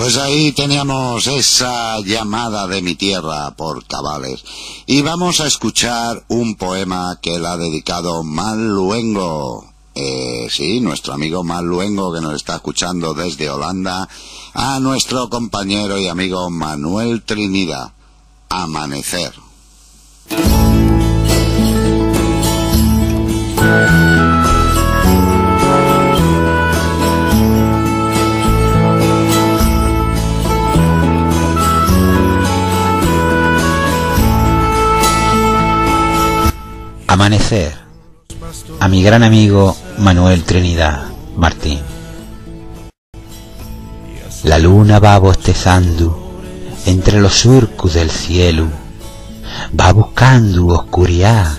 Pues ahí teníamos esa llamada de mi tierra por Cabales. Y vamos a escuchar un poema que le ha dedicado Mal Luengo. Sí, nuestro amigo Mal Luengo, que nos está escuchando desde Holanda, a nuestro compañero y amigo Manuel Trinidad. Amanecer. Amanecer, a mi gran amigo Manuel Trinidad Martín. La luna va bostezando entre los surcos del cielo, va buscando oscuridad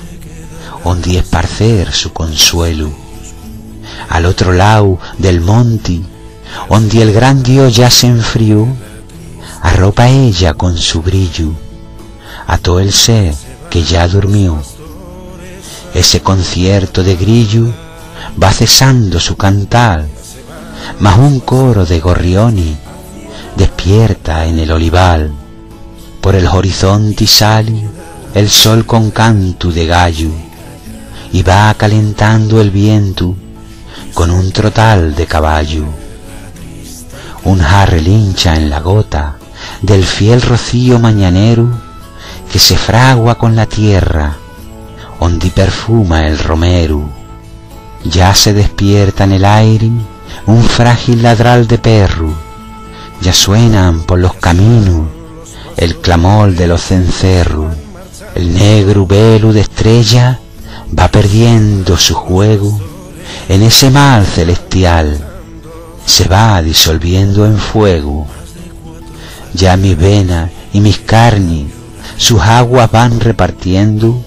onde esparcer su consuelo. Al otro lado del monte, onde el gran Dios ya se enfrió, arropa ella con su brillo a todo el ser que ya durmió. Ese concierto de grillo va cesando su cantar, mas un coro de gorriones despierta en el olivar. Por el horizonte sale el sol con canto de gallo, y va calentando el viento con un trotal de caballo. Un jar relincha en la gota del fiel rocío mañanero que se fragua con la tierra, onde perfuma el romero. Ya se despierta en el aire un frágil ladral de perro, ya suenan por los caminos el clamor de los cencerros. El negro velo de estrella va perdiendo su juego en ese mar celestial, se va disolviendo en fuego. Ya mis venas y mis carnes sus aguas van repartiendo,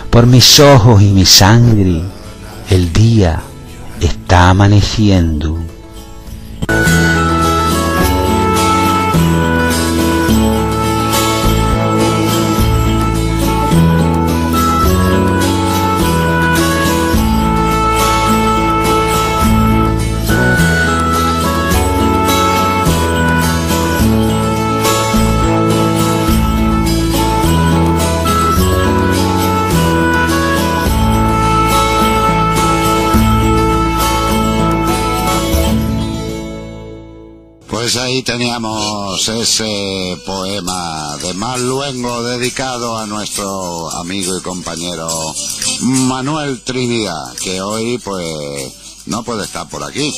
por mis ojos y mi sangre el día está amaneciendo. Pues ahí teníamos ese poema de Mal Luengo dedicado a nuestro amigo y compañero Manuel Trinidad, que hoy pues no puede estar por aquí.